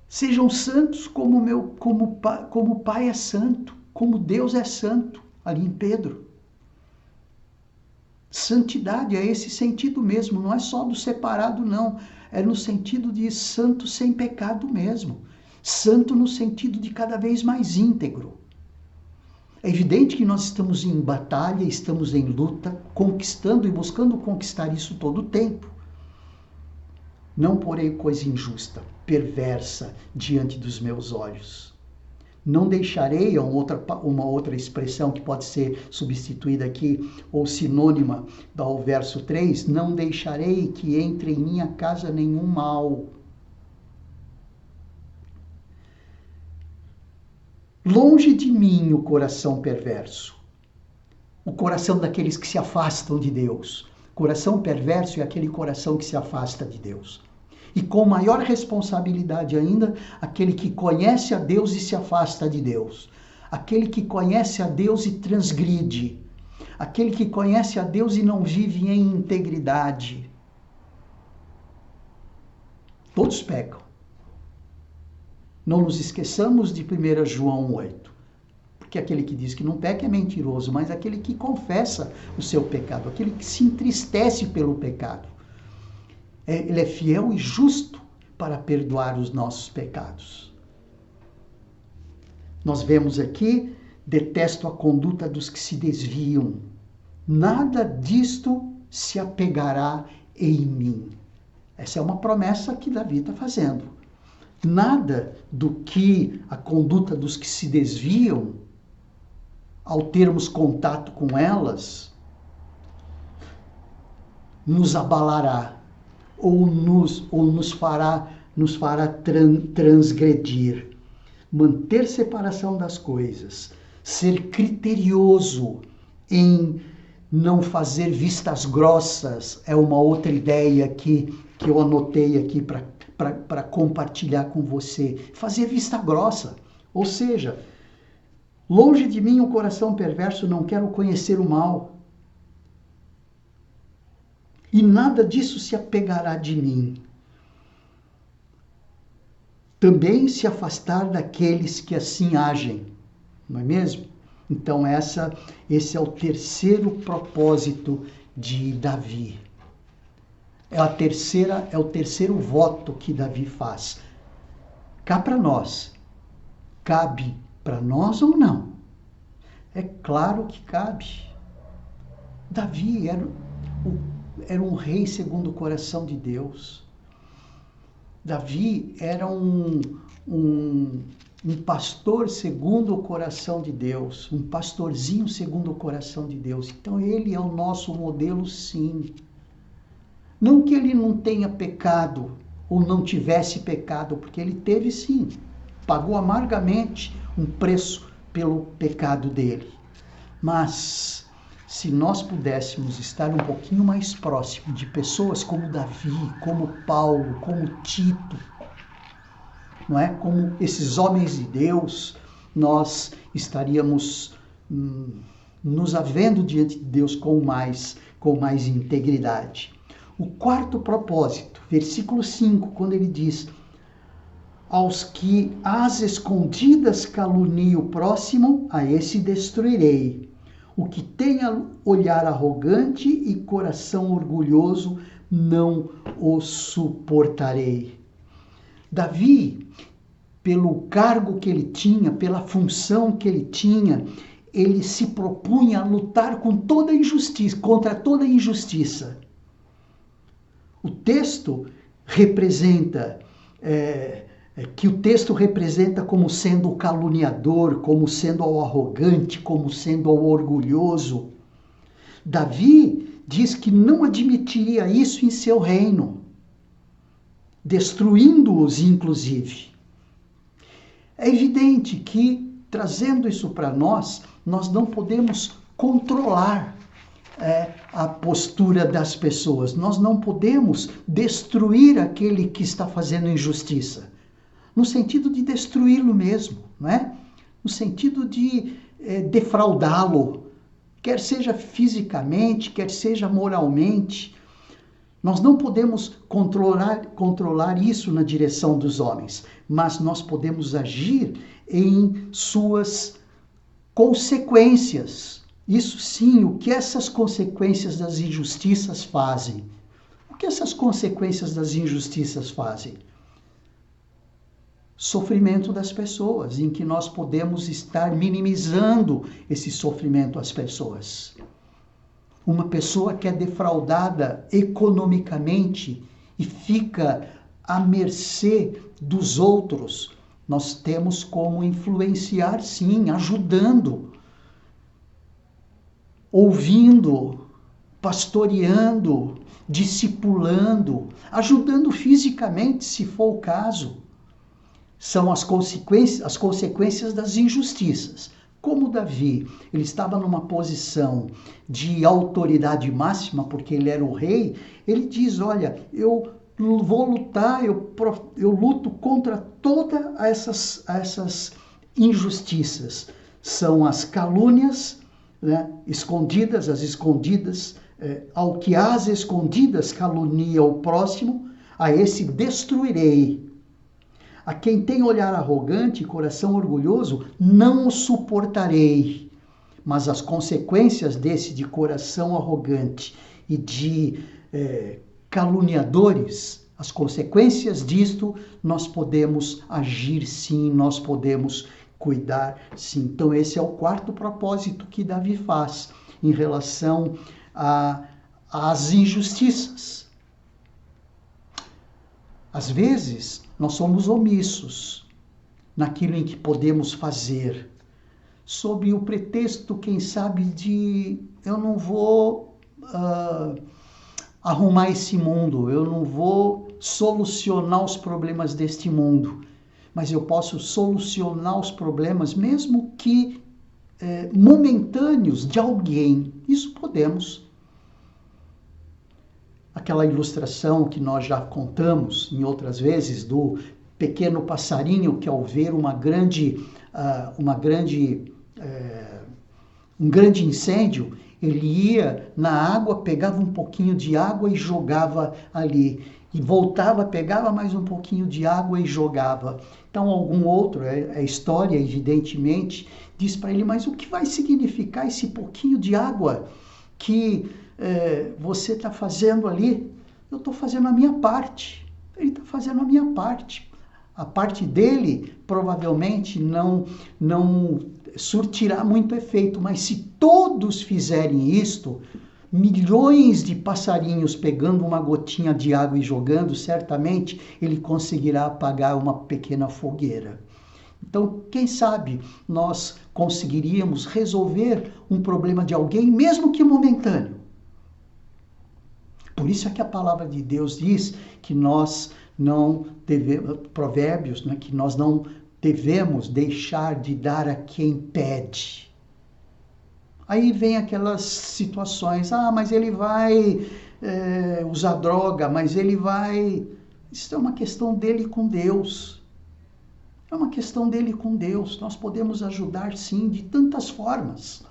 Sejam santos como o Pai é santo, como Deus é santo, ali em Pedro. Santidade é esse sentido mesmo, não é só do separado, não. É no sentido de santo sem pecado mesmo. Santo no sentido de cada vez mais íntegro. É evidente que nós estamos em batalha, estamos em luta, conquistando e buscando conquistar isso todo o tempo. Não porei coisa injusta, perversa, diante dos meus olhos. Não deixarei, uma outra expressão que pode ser substituída aqui, ou sinônima ao verso 3, não deixarei que entre em minha casa nenhum mal. Longe de mim o coração perverso, o coração daqueles que se afastam de Deus. Coração perverso é aquele coração que se afasta de Deus. E com maior responsabilidade ainda, aquele que conhece a Deus e se afasta de Deus. Aquele que conhece a Deus e transgride. Aquele que conhece a Deus e não vive em integridade. Todos pecam. Não nos esqueçamos de 1 João 8. Porque aquele que diz que não peca é mentiroso, mas aquele que confessa o seu pecado, aquele que se entristece pelo pecado. Ele é fiel e justo para perdoar os nossos pecados. Nós vemos aqui, detesto a conduta dos que se desviam. Nada disto se apegará em mim. Essa é uma promessa que Davi está fazendo. Nada do que a conduta dos que se desviam, ao termos contato com elas, nos abalará. Ou nos fará transgredir. Manter separação das coisas, ser criterioso em não fazer vistas grossas, é uma outra ideia que eu anotei aqui para compartilhar com você. Fazer vista grossa, ou seja, longe de mim o coração perverso, não quero conhecer o mal. E nada disso se apegará de mim. Também se afastar daqueles que assim agem, não é mesmo? Então esse é o terceiro propósito de Davi. É o terceiro voto que Davi faz. Cá para nós. Cabe para nós ou não? É claro que cabe. Davi era um rei segundo o coração de Deus. Davi era um pastor segundo o coração de Deus, um pastorzinho segundo o coração de Deus. Então ele é o nosso modelo, sim. Não que ele não tenha pecado ou não tivesse pecado, porque ele teve sim. Pagou amargamente um preço pelo pecado dele. Mas se nós pudéssemos estar um pouquinho mais próximo de pessoas como Davi, como Paulo, como Tito, não é? Como esses homens de Deus, nós estaríamos nos havendo diante de Deus com mais integridade. O quarto propósito, versículo 5, quando ele diz: aos que às escondidas caluniem o próximo, a esse destruirei. O que tem olhar arrogante e coração orgulhoso, não o suportarei. Davi, pelo cargo que ele tinha, pela função que ele tinha, ele se propunha a lutar contra toda injustiça. O texto representa que o texto representa como sendo o caluniador, como sendo o arrogante, como sendo o orgulhoso. Davi diz que não admitiria isso em seu reino, destruindo-os inclusive. É evidente que, trazendo isso para nós não podemos controlar a postura das pessoas, nós não podemos destruir aquele que está fazendo injustiça, no sentido de destruí-lo mesmo, não é? No sentido de defraudá-lo, quer seja fisicamente, quer seja moralmente. Nós não podemos controlar isso na direção dos homens, mas nós podemos agir em suas consequências. Isso sim, o que essas consequências das injustiças fazem? O que essas consequências das injustiças fazem? Sofrimento das pessoas, em que nós podemos estar minimizando esse sofrimento às pessoas. Uma pessoa que é defraudada economicamente e fica à mercê dos outros, nós temos como influenciar, sim, ajudando, ouvindo, pastoreando, discipulando, ajudando fisicamente, se for o caso. São as consequências das injustiças. Como Davi, ele estava numa posição de autoridade máxima, porque ele era o rei, ele diz, olha, eu vou lutar, eu luto contra todas essas injustiças. São as calúnias, né, escondidas, as escondidas, ao que às escondidas calunia o próximo, a esse destruirei. A quem tem olhar arrogante e coração orgulhoso, não o suportarei. Mas as consequências desse de coração arrogante e de caluniadores, as consequências disto, nós podemos agir sim, nós podemos cuidar sim. Então esse é o quarto propósito que Davi faz em relação às injustiças. Às vezes, nós somos omissos naquilo em que podemos fazer, sob o pretexto, quem sabe, de eu não vou arrumar esse mundo, eu não vou solucionar os problemas deste mundo, mas eu posso solucionar os problemas, mesmo que momentâneos, de alguém. Isso podemos. Aquela ilustração que nós já contamos em outras vezes do pequeno passarinho que, ao ver um grande incêndio, ele ia na água, pegava um pouquinho de água e jogava ali, e voltava, pegava mais um pouquinho de água e jogava. Então algum outro, a história evidentemente diz para ele, mas o que vai significar esse pouquinho de água que você está fazendo ali? Eu estou fazendo a minha parte. Ele está fazendo a minha parte. A parte dele provavelmente não surtirá muito efeito, mas se todos fizerem isto, milhões de passarinhos pegando uma gotinha de água e jogando, certamente ele conseguirá apagar uma pequena fogueira. Então, quem sabe nós conseguiríamos resolver um problema de alguém, mesmo que momentâneo. Por isso é que a palavra de Deus diz que nós não devemos, Provérbios, né, que nós não devemos deixar de dar a quem pede. Aí vem aquelas situações, mas ele vai usar droga, mas ele vai... Isso é uma questão dele com Deus. É uma questão dele com Deus. Nós podemos ajudar, sim, de tantas formas.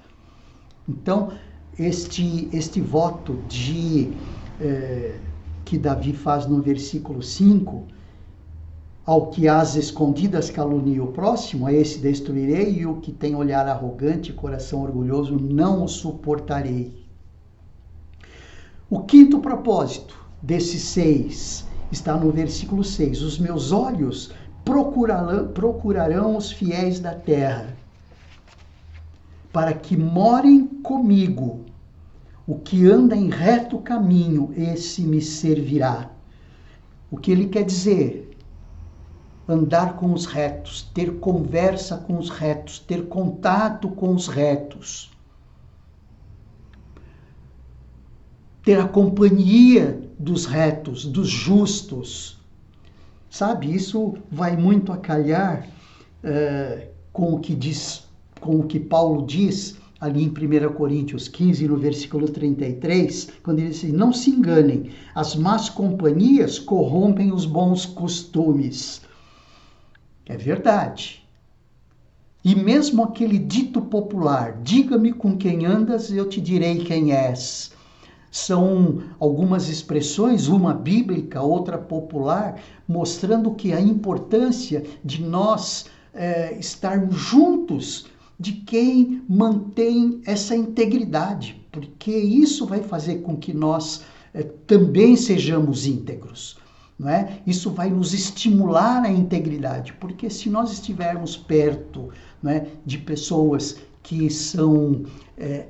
Então, este voto que Davi faz no versículo 5, ao que às escondidas calunia o próximo, a esse destruirei, e o que tem olhar arrogante e coração orgulhoso, não o suportarei. O quinto propósito desses 6 está no versículo 6. Os meus olhos procurarão os fiéis da terra, para que morem comigo. O que anda em reto caminho, esse me servirá. O que ele quer dizer? andar com os retos, ter conversa com os retos, ter contato com os retos, ter a companhia dos retos, dos justos. Sabe, isso vai muito a calhar com o que Paulo diz ali em 1 Coríntios 15, no versículo 33, quando ele diz assim, não se enganem, as más companhias corrompem os bons costumes. É verdade. E mesmo aquele dito popular, diga-me com quem andas, eu te direi quem és. São algumas expressões, uma bíblica, outra popular, mostrando que a importância de nós estarmos juntos de quem mantém essa integridade, porque isso vai fazer com que nós também sejamos íntegros, não é? Isso vai nos estimular à integridade, porque se nós estivermos perto, não é, de pessoas que são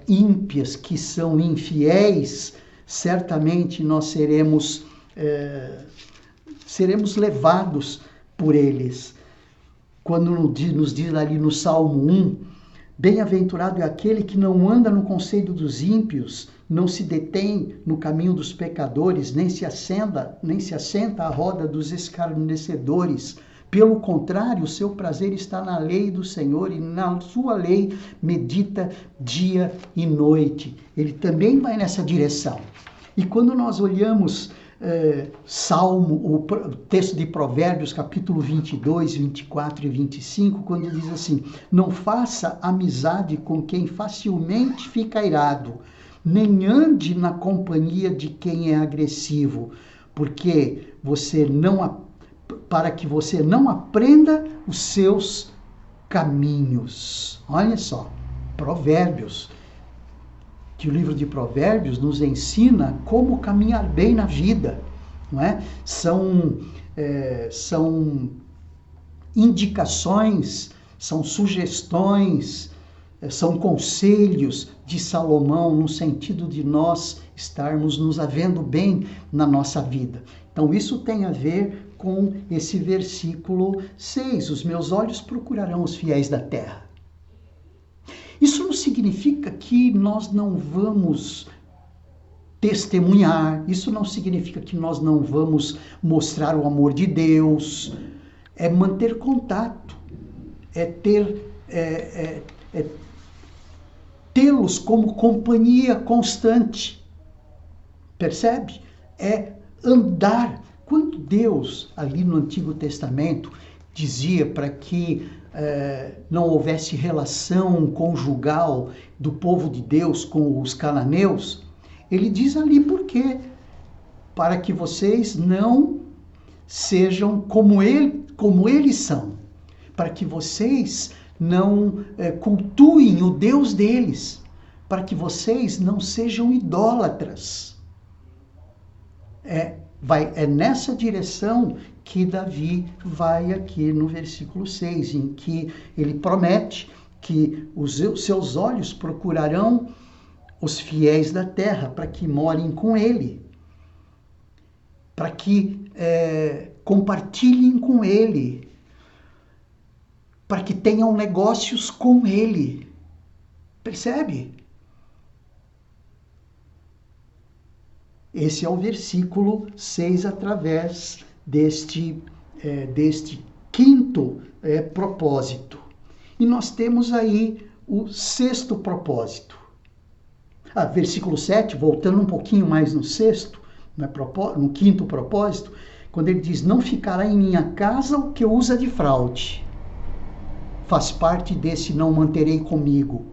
ímpias, que são infiéis, certamente nós seremos levados por eles. Quando nos diz ali no Salmo 1, bem-aventurado é aquele que não anda no conselho dos ímpios, não se detém no caminho dos pecadores, nem se assenta à roda dos escarnecedores. Pelo contrário, o seu prazer está na lei do Senhor e na sua lei medita dia e noite. Ele também vai nessa direção. E quando nós olhamos o texto de Provérbios, capítulo 22, 24 e 25, quando diz assim, não faça amizade com quem facilmente fica irado, nem ande na companhia de quem é agressivo, para que você não aprenda os seus caminhos. Olha só, Provérbios, que o livro de Provérbios nos ensina como caminhar bem na vida, não é? São indicações, são sugestões, são conselhos de Salomão no sentido de nós estarmos nos havendo bem na nossa vida. Então isso tem a ver com esse versículo 6, os meus olhos procurarão os fiéis da terra. Isso não significa que nós não vamos testemunhar, isso não significa que nós não vamos mostrar o amor de Deus, é manter contato, tê-los como companhia constante, percebe? É andar. Quando Deus, ali no Antigo Testamento, dizia para que não houvesse relação conjugal do povo de Deus com os cananeus, ele diz ali por quê? Para que vocês não sejam como eles são, para que vocês não cultuem o Deus deles, para que vocês não sejam idólatras. É nessa direção que Davi vai aqui no versículo 6, em que ele promete que os seus olhos procurarão os fiéis da terra para que morem com ele, para que compartilhem com ele, para que tenham negócios com ele. Percebe? Esse é o versículo 6 através deste quinto propósito. E nós temos aí o sexto propósito. Versículo 7, voltando um pouquinho mais no sexto, no quinto propósito, quando ele diz, não ficará em minha casa o que usa de fraude. Faz parte desse não manterei comigo.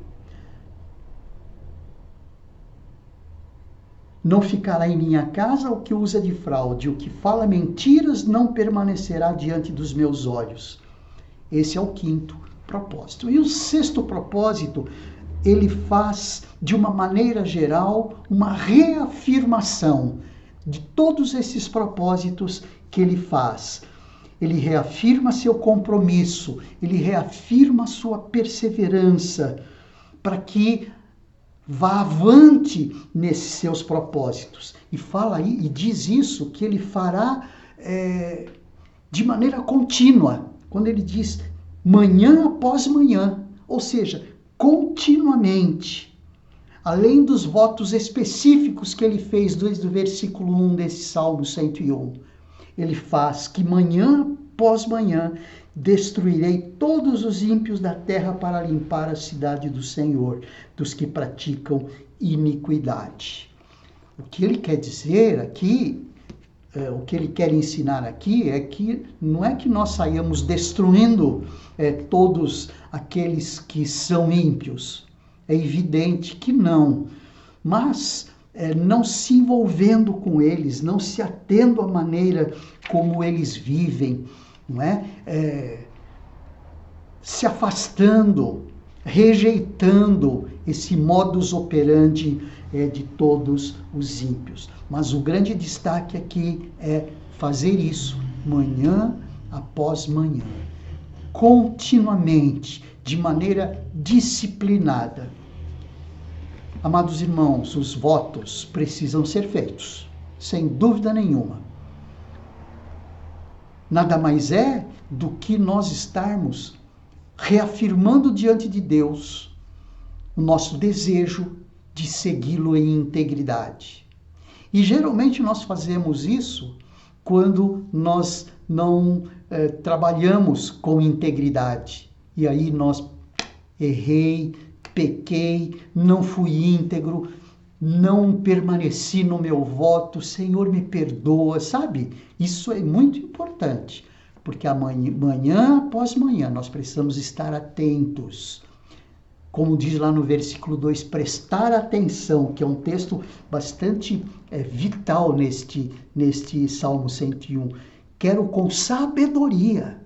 Não ficará em minha casa o que usa de fraude, o que fala mentiras não permanecerá diante dos meus olhos. Esse é o quinto propósito. E o sexto propósito, ele faz, de uma maneira geral, uma reafirmação de todos esses propósitos que ele faz. Ele reafirma seu compromisso, ele reafirma sua perseverança, para que vá avante nesses seus propósitos. E fala aí, e diz isso, que ele fará de maneira contínua, quando ele diz manhã após manhã, ou seja, continuamente, além dos votos específicos que ele fez desde o versículo 1 desse Salmo 101, ele faz que manhã após manhã destruirei todos os ímpios da terra para limpar a cidade do Senhor, dos que praticam iniquidade. O que ele quer dizer aqui, o que ele quer ensinar aqui é que não é que nós saiamos destruindo todos aqueles que são ímpios. É evidente que não. Mas não se envolvendo com eles, não se atendo à maneira como eles vivem, não é? Se afastando, rejeitando esse modus operandi de todos os ímpios. Mas o grande destaque aqui é fazer isso manhã após manhã, continuamente, de maneira disciplinada. Amados irmãos, os votos precisam ser feitos, sem dúvida nenhuma. Nada mais é do que nós estarmos reafirmando diante de Deus o nosso desejo de segui-lo em integridade. E geralmente nós fazemos isso quando nós não trabalhamos com integridade. E aí nós errei, pequei, não fui íntegro, não permaneci no meu voto, Senhor me perdoa, sabe? Isso é muito importante, porque manhã após manhã nós precisamos estar atentos. Como diz lá no versículo 2, prestar atenção, que é um texto bastante vital neste Salmo 101. Quero com sabedoria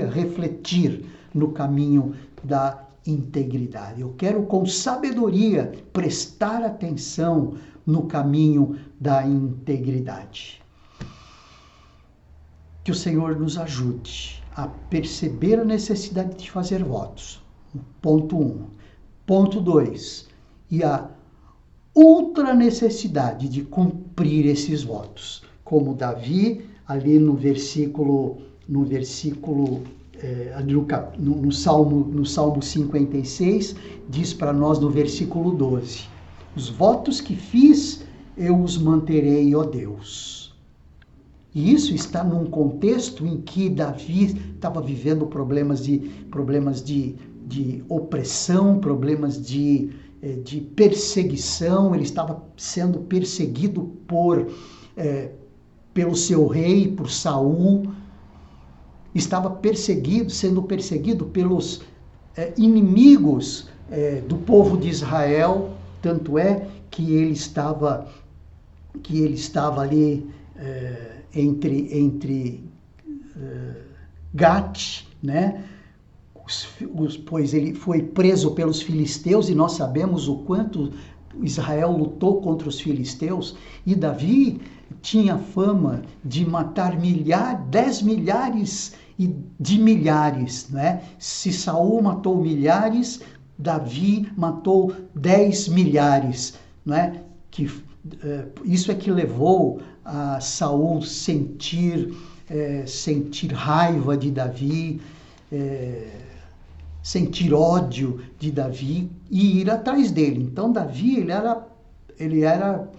refletir no caminho da integridade. Eu quero com sabedoria prestar atenção no caminho da integridade. Que o Senhor nos ajude a perceber a necessidade de fazer votos. Ponto 1. Ponto 2. E a ultra necessidade de cumprir esses votos. Como Davi, ali no Salmo 56, diz para nós no versículo 12: os votos que fiz, eu os manterei, ó Deus. E isso está num contexto em que Davi estava vivendo problemas de opressão, problemas de perseguição. Ele estava sendo perseguido pelo seu rei, por Saul. Estava sendo perseguido pelos inimigos do povo de Israel. Tanto é que ele estava ali entre Gate, né? Pois ele foi preso pelos filisteus, e nós sabemos o quanto Israel lutou contra os filisteus. E Davi tinha fama de matar 10 milhares de milhares, né? Se Saul matou milhares, Davi matou 10 milhares, né? Isso é que levou a Saul sentir raiva de Davi, sentir ódio de Davi e ir atrás dele. Então Davi ele era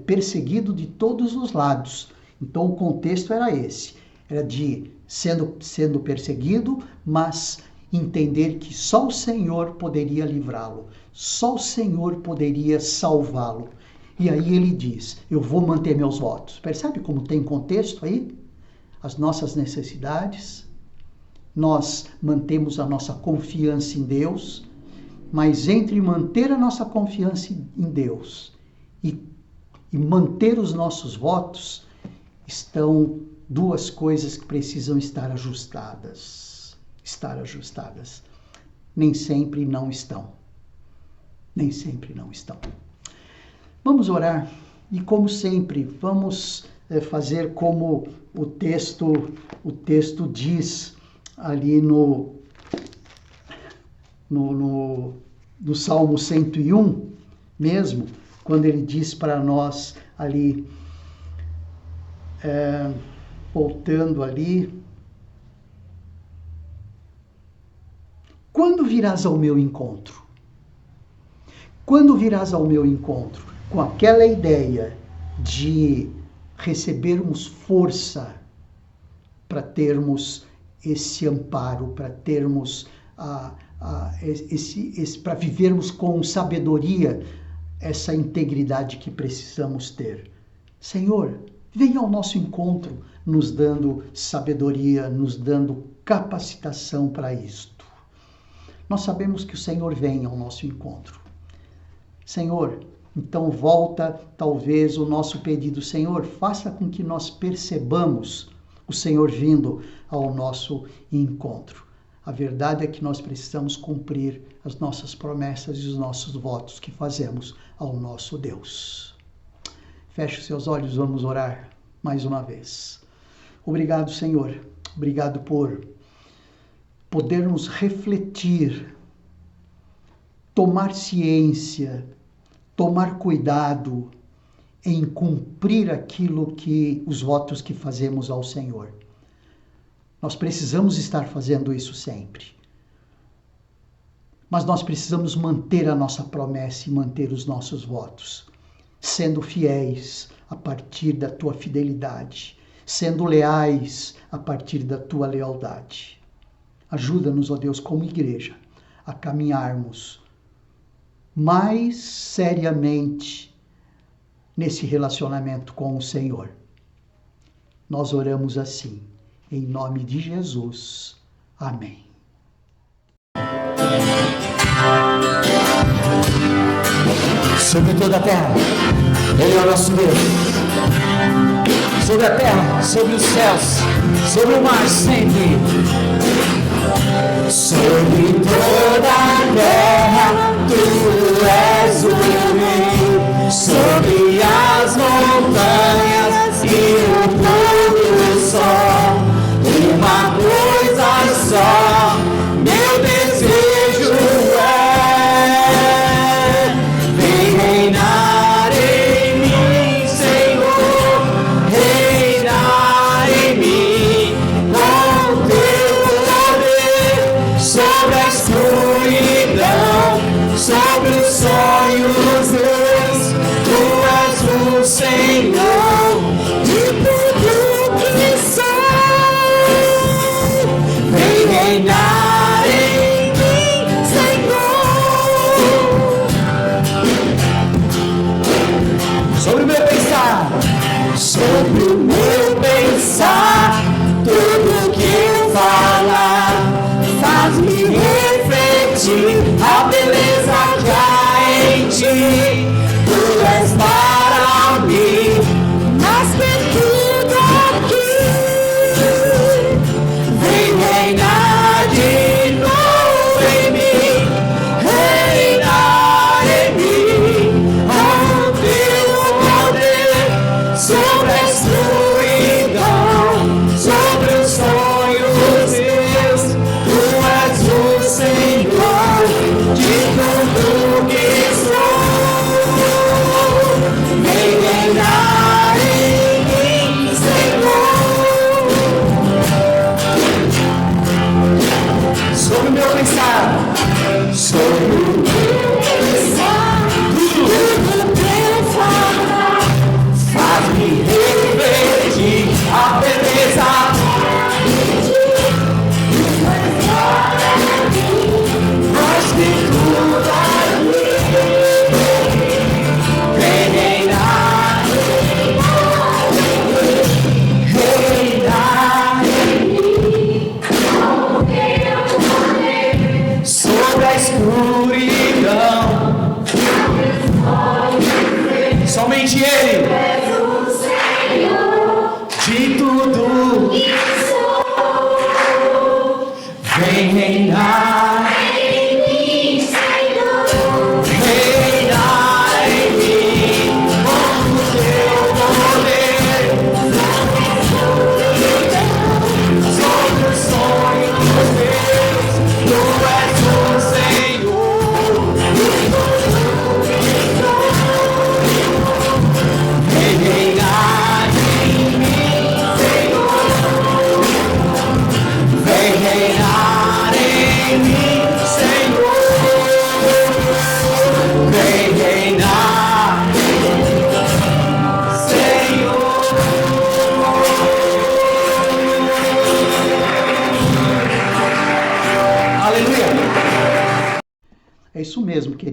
perseguido de todos os lados. Então o contexto era esse, era de sendo perseguido, mas entender que só o Senhor poderia livrá-lo, só o Senhor poderia salvá-lo. E aí ele diz: eu vou manter meus votos. Percebe como tem contexto aí? As nossas necessidades, nós mantemos a nossa confiança em Deus, mas entre manter a nossa confiança em Deus e manter os nossos votos, estão duas coisas que precisam estar ajustadas. Nem sempre não estão. Vamos orar e, como sempre, vamos fazer como o texto diz ali no Salmo 101 mesmo, quando ele diz para nós ali, voltando ali. Quando virás ao meu encontro? Quando virás ao meu encontro? Com aquela ideia de recebermos força para termos esse amparo, para termos para vivermos com sabedoria essa integridade que precisamos ter. Senhor, venha ao nosso encontro, nos dando sabedoria, nos dando capacitação para isto. Nós sabemos que o Senhor vem ao nosso encontro. Senhor, então volta talvez o nosso pedido. Senhor, faça com que nós percebamos o Senhor vindo ao nosso encontro. A verdade é que nós precisamos cumprir as nossas promessas e os nossos votos que fazemos ao nosso Deus. Feche os seus olhos, vamos orar mais uma vez. Obrigado, Senhor. Obrigado por podermos refletir, tomar ciência, tomar cuidado em cumprir aquilo que os votos que fazemos ao Senhor. Nós precisamos estar fazendo isso sempre. Mas nós precisamos manter a nossa promessa e manter os nossos votos, sendo fiéis a partir da tua fidelidade, sendo leais a partir da tua lealdade. Ajuda-nos, ó Deus, como igreja, a caminharmos mais seriamente nesse relacionamento com o Senhor. Nós oramos assim, em nome de Jesus. Amém. Sobre toda a terra, Ele é o nosso Deus. Sobre a terra, sobre os céus, sobre o mar sempre. Sobre toda a terra, Tu és o Rei. Sobre as montanhas e o pôr do sol, uma coisa só, meu desejo é: vem reinar em mim, Senhor, reinar em mim, com Teu poder, sobre a escuridão, sobre os sonhos meus, Tu és o Senhor de tudo que sou. Vem reinar em mim, Senhor. Sobre o meu pensar, sobre o meu pensar, tudo que eu falar faz-me refletir a beleza que há em Ti. Tu és para mim mais que tudo aqui. Vem reinar de novo em mim, reinar em mim, com Teu poder, sobre a escuridão, sobre os sonhos meus. Tu és o Senhor de tudo que sou. Vem reinar em mim, Senhor. Sobre o meu pensar, sobre o meu pensar, tudo que eu falar faz-me refletir a beleza mais que tudo aqui. Vem reinar, reinar em mim, sobre a escuridão, somente Ele de tudo vem reinar em mim, Senhor, reinar em mim, com o Teu poder, sobre os sonhos meus. Tu és o Senhor, vem reinar.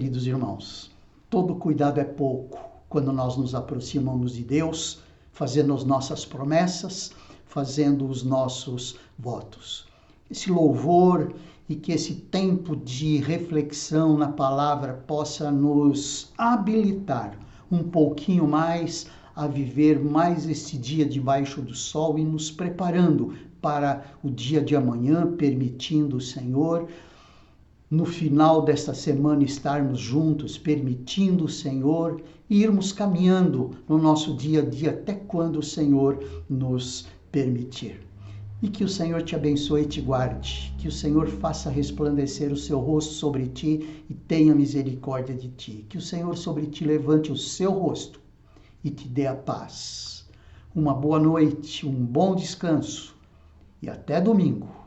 queridos irmãos, todo cuidado é pouco quando nós nos aproximamos de Deus, fazendo as nossas promessas, fazendo os nossos votos. Esse louvor e que esse tempo de reflexão na palavra possa nos habilitar um pouquinho mais a viver mais este dia debaixo do sol e nos preparando para o dia de amanhã, permitindo o Senhor, no final desta semana estarmos juntos, permitindo o Senhor e irmos caminhando no nosso dia a dia até quando o Senhor nos permitir. E que o Senhor te abençoe e te guarde, que o Senhor faça resplandecer o seu rosto sobre ti e tenha misericórdia de ti, que o Senhor sobre ti levante o seu rosto e te dê a paz. Uma boa noite, um bom descanso e até domingo.